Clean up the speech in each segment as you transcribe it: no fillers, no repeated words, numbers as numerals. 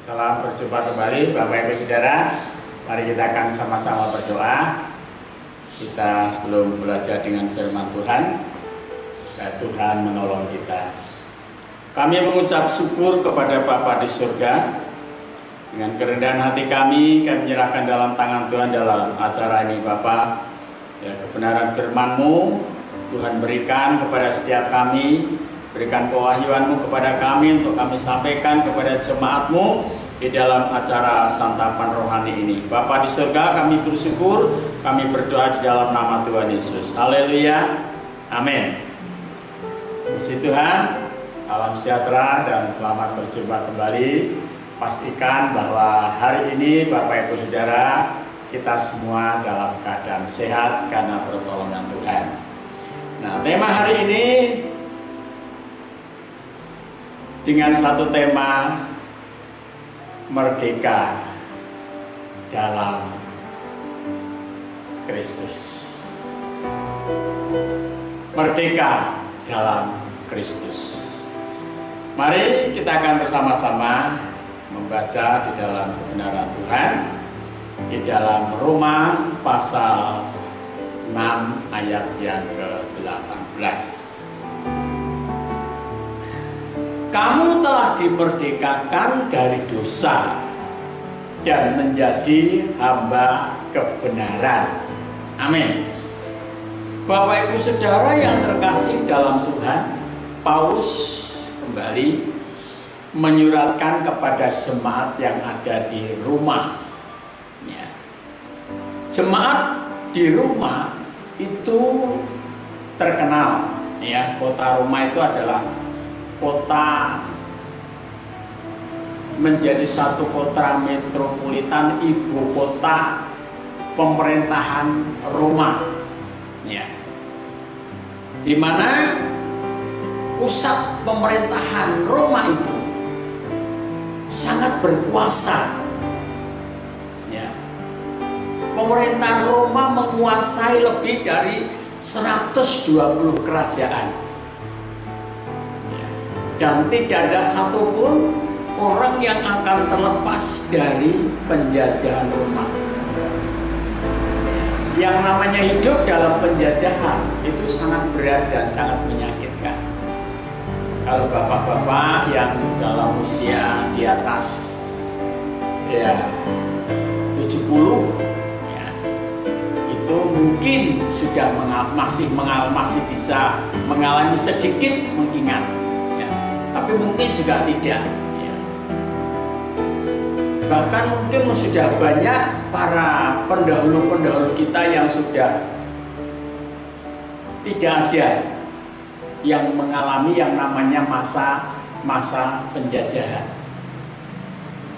Salam berjumpa kembali Bapak Ibu Saudara. Mari kita akan sama-sama berdoa. Kita sebelum belajar dengan firman Tuhan, Tuhan menolong kita. Kami mengucap syukur kepada Bapa di surga. Dengan kerendahan hati kami menyerahkan dalam tangan Tuhan dalam acara ini Bapa. Ya, kebenaran firman-Mu Tuhan berikan kepada setiap kami. Berikan kewahyuan-Mu kepada kami untuk kami sampaikan kepada jemaat-Mu di dalam acara santapan rohani ini. Bapa di surga, kami bersyukur, kami berdoa di dalam nama Tuhan Yesus. Haleluya. Amin. Puji Tuhan, salam sejahtera dan selamat berjumpa kembali. Pastikan bahwa hari ini Bapak Ibu Saudara, kita semua dalam keadaan sehat karena pertolongan Tuhan. Nah, tema hari ini dengan satu tema merdeka dalam Kristus. Merdeka dalam Kristus. Mari kita akan bersama-sama membaca di dalam kebenaran Tuhan di dalam Roma pasal 6 ayat yang ke-18. Kamu telah dimerdekakan dari dosa dan menjadi hamba kebenaran. Amin. Bapak Ibu Saudara yang terkasih dalam Tuhan, Paulus kembali menyuratkan kepada jemaat yang ada di Roma. Ya. Jemaat di Roma itu terkenal. Ya, kota Roma itu adalah kota menjadi satu kota metropolitan, ibu kota pemerintahan Roma, ya, di mana pusat pemerintahan Roma itu sangat berkuasa. Ya. Pemerintahan Roma menguasai lebih dari 120 kerajaan. Dan tidak ada satupun orang yang akan terlepas dari penjajahan Roma. Yang namanya hidup dalam penjajahan itu sangat berat dan sangat menyakitkan. Kalau bapak-bapak yang dalam usia di atas 70 ya, itu mungkin sudah masih bisa mengalami sedikit mengingat. Tapi mungkin juga tidak ya. Bahkan mungkin sudah banyak para pendahulu-pendahulu kita yang sudah tidak ada yang mengalami yang namanya masa penjajahan.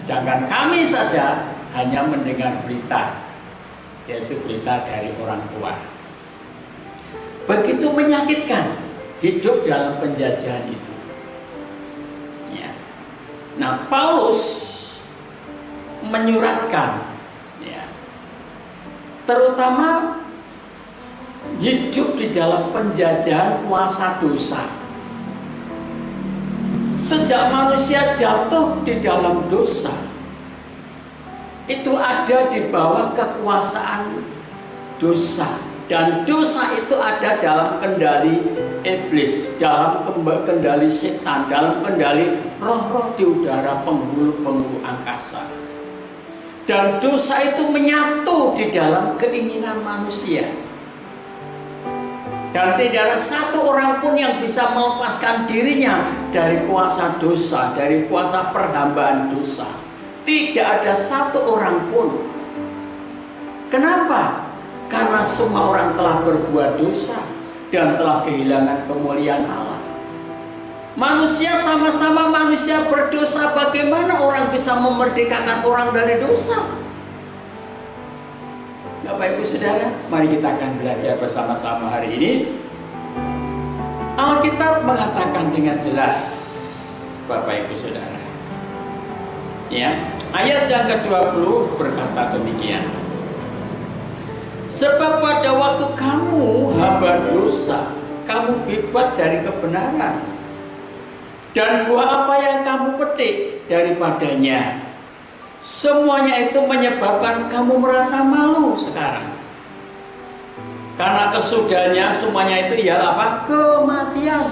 Sedangkan kami saja hanya mendengar berita, yaitu berita dari orang tua. Begitu menyakitkan hidup dalam penjajahan itu. Nah, Paulus menyuratkan, ya, terutama hidup di dalam penjajahan kuasa dosa. Sejak manusia jatuh di dalam dosa, itu ada di bawah kekuasaan dosa. Dan dosa itu ada dalam kendali iblis, dalam kendali setan, dalam kendali roh-roh di udara, penghulu-penghulu angkasa. Dan dosa itu menyatu di dalam keinginan manusia. Dan tidak ada satu orang pun yang bisa melepaskan dirinya dari kuasa dosa, dari kuasa perhambaan dosa. Tidak ada satu orang pun. Kenapa? Karena semua orang telah berbuat dosa dan telah kehilangan kemuliaan Allah. Manusia sama-sama manusia berdosa. Bagaimana orang bisa memerdekakan orang dari dosa? Bapak Ibu Saudara, mari kita akan belajar bersama-sama hari ini. Alkitab mengatakan dengan jelas, Bapak Ibu Saudara, ya, ayat yang ke-20 berkata demikian. Sebab pada waktu kamu hamba dosa, kamu bebas dari kebenaran. Dan buah apa yang kamu petik daripadanya, Semuanya itu menyebabkan kamu merasa malu sekarang. Karena kesudahannya semuanya itu ialah apa? Kematian.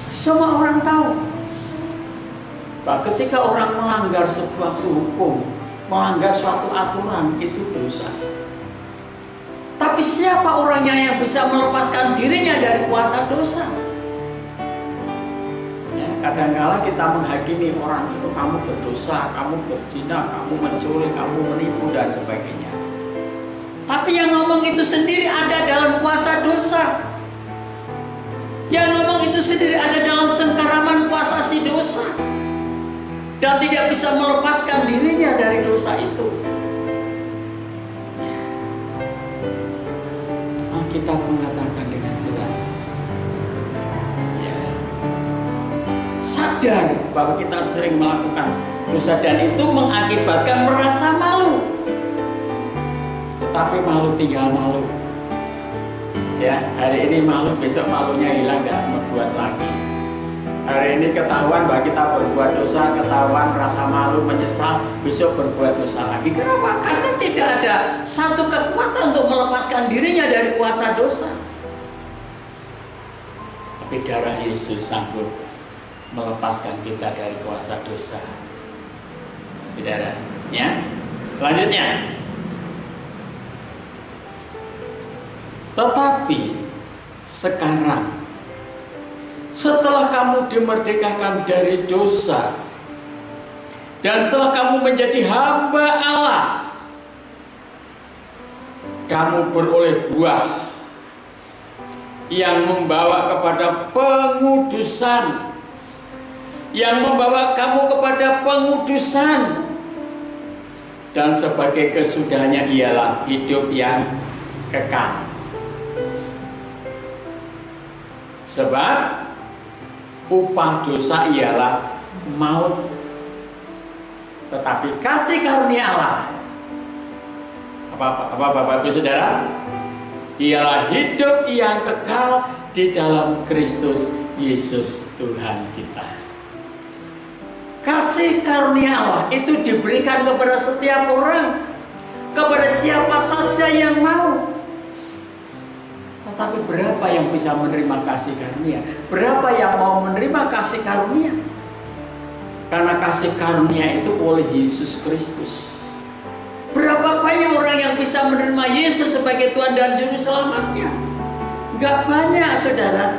Semua orang tahu bahwa ketika orang melanggar sebuah hukum, melanggar suatu aturan, itu dosa. Tapi siapa orangnya yang bisa melepaskan dirinya dari kuasa dosa? Kadang-kala kita menghakimi orang itu, kamu berdosa, kamu berzina, kamu mencuri, kamu menipu dan sebagainya. Tapi yang ngomong itu sendiri ada dalam kuasa dosa. Yang ngomong itu sendiri ada dalam cengkeraman kuasa si dosa. Dan tidak bisa melepaskan dirinya dari dosa itu. Alkitab mengatakan dengan jelas, sadar bahwa kita sering melakukan dosa dan itu mengakibatkan merasa malu. Tapi malu tinggal malu. Ya, hari ini malu, besok malunya hilang, nggak membuat lagi. Hari ini ketahuan bahwa kita berbuat dosa, ketahuan merasa malu, menyesal, besok berbuat dosa lagi. Kenapa? Karena tidak ada satu kekuatan untuk melepaskan dirinya dari kuasa dosa. Tapi darah Yesus sanggup melepaskan kita dari kuasa dosa. Saudara, ya. Selanjutnya. Tetapi sekarang, setelah kamu dimerdekakan dari dosa dan setelah kamu menjadi hamba Allah, kamu beroleh buah yang membawa kepada pengudusan, yang membawa kamu kepada pengudusan, dan sebagai kesudahannya ialah hidup yang kekal. Sebab upah dosa ialah maut, tetapi kasih karunia Allah, apa Bapak Ibu Saudara, ialah hidup yang kekal di dalam Kristus Yesus Tuhan kita. Kasih karunia Allah itu diberikan kepada setiap orang, kepada siapa saja yang mau. Tetapi berapa yang bisa menerima kasih karunia? Berapa yang mau menerima kasih karunia? Karena kasih karunia itu oleh Yesus Kristus. Berapa banyak orang yang bisa menerima Yesus sebagai Tuhan dan Juru Selamatnya? Gak banyak, saudara.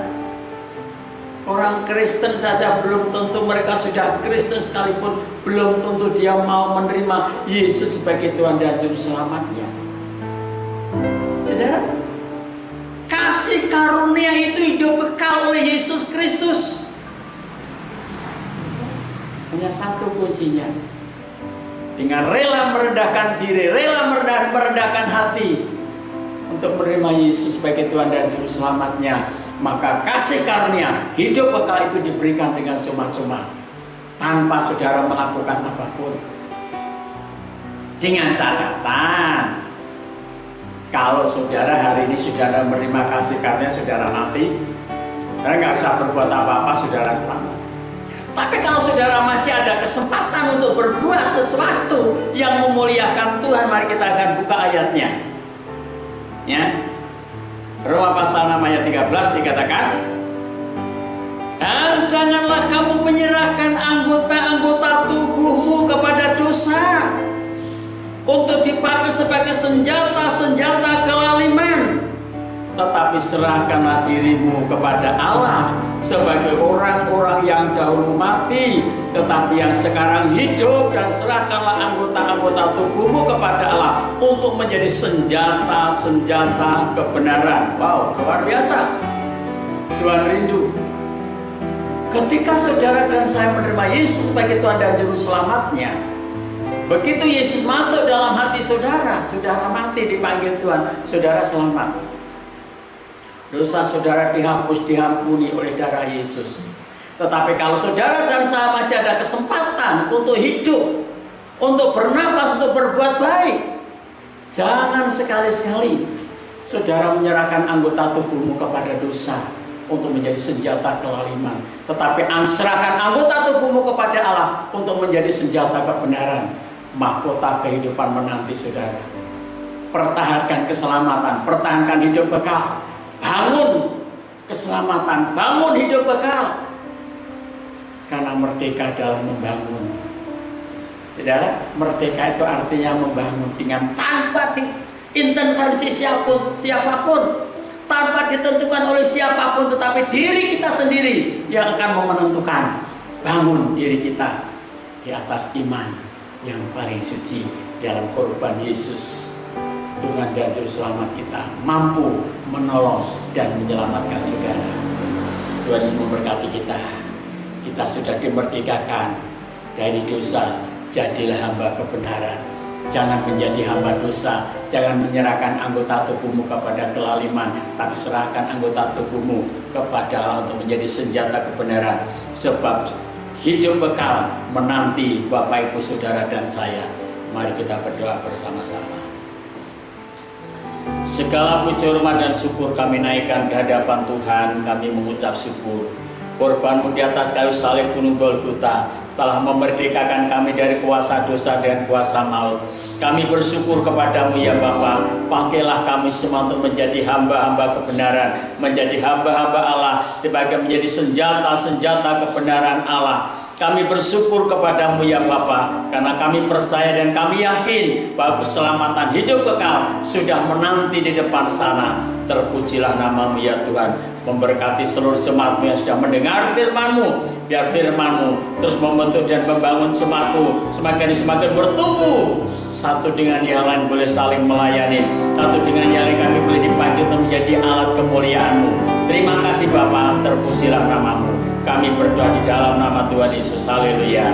Orang Kristen saja belum tentu mereka sudah Kristen sekalipun, belum tentu dia mau menerima Yesus sebagai Tuhan dan Juru Selamatnya. Saudara, kasih karunia itu hidup kekal oleh Yesus Kristus. Hanya satu kuncinya. Dengan rela merendahkan diri, rela merendahkan hati untuk menerima Yesus sebagai Tuhan dan Juru Selamatnya, maka kasih karunia hidup kekal itu diberikan dengan cuma-cuma, tanpa saudara melakukan apapun. Dengan catatan, kalau saudara hari ini saudara menerima kasih karunia, saudara mati, saudara nggak usah berbuat apa-apa, saudara selamat. Tapi kalau saudara masih ada kesempatan untuk berbuat sesuatu yang memuliakan Tuhan, mari kita akan buka ayatnya. Ya, Roma pasal 6 ayat 13 dikatakan, dan janganlah kamu menyerahkan anggota-anggota tubuhmu kepada dosa untuk dipakai sebagai senjata-senjata kelaliman, tetapi serahkanlah dirimu kepada Allah sebagai orang-orang yang dahulu mati, tetapi yang sekarang hidup, dan serahkanlah anggota-anggota tubuhmu kepada Allah untuk menjadi senjata-senjata kebenaran. Wow, luar biasa. Tuhan rindu ketika saudara dan saya menerima Yesus sebagai Tuhan dan Juru Selamatnya. Begitu Yesus masuk dalam hati saudara, saudara mati dipanggil Tuhan, saudara selamat. Dosa saudara dihapus, diampuni oleh darah Yesus. Tetapi kalau saudara dan saya masih ada kesempatan untuk hidup, untuk bernapas, untuk berbuat baik, jangan sekali-sekali saudara menyerahkan anggota tubuhmu kepada dosa untuk menjadi senjata kelaliman, tetapi serahkan anggota tubuhmu kepada Allah untuk menjadi senjata kebenaran. Mahkota kehidupan menanti saudara. Pertahankan keselamatan, pertahankan hidup kekal. Bangun keselamatan, bangun hidup kekal. Karena merdeka adalah membangun. Saudara, merdeka itu artinya membangun dengan tanpa intervensi siapapun, tanpa ditentukan oleh siapapun, tetapi diri kita sendiri yang akan menentukan. Bangun diri kita di atas iman yang paling suci dalam korban Yesus. Tuhan dan Juru Selamat kita mampu menolong dan menyelamatkan saudara. Tuhan Yesus memberkati kita. Kita sudah dimerdekakan dari dosa. Jadilah hamba kebenaran. Jangan menjadi hamba dosa. Jangan menyerahkan anggota tubuhmu kepada kelaliman, tapi serahkan anggota tubuhmu kepada Allah untuk menjadi senjata kebenaran. Sebab hidup kekal menanti Bapak Ibu Saudara dan saya. Mari kita berdoa bersama-sama. Segala puji hormat dan syukur kami naikkan ke hadapan Tuhan. Kami mengucap syukur. Korban-Mu di atas kayu salib gunung Golgota telah memerdekakan kami dari kuasa dosa dan kuasa maut. Kami bersyukur kepadamu ya Bapa. Pakailah kami semua untuk menjadi hamba-hamba kebenaran, menjadi hamba-hamba Allah, sebagai menjadi senjata-senjata kebenaran Allah. Kami bersyukur kepadamu ya Bapa, karena kami percaya dan kami yakin bahwa keselamatan hidup kekal sudah menanti di depan sana. Terpujilah nama-Mu ya Tuhan. Memberkati seluruh jemaat-Mu yang sudah mendengar firman-Mu. Biar firman-Mu terus membentuk dan membangun jemaat-Mu semakin bertumbuh. Satu dengan yang lain boleh saling melayani. Satu dengan yang lain kami boleh dipanggil untuk menjadi alat kemuliaan-Mu. Terima kasih Bapa, terpujilah nama-Mu. Kami berdoa di dalam nama Tuhan Yesus. Haleluya.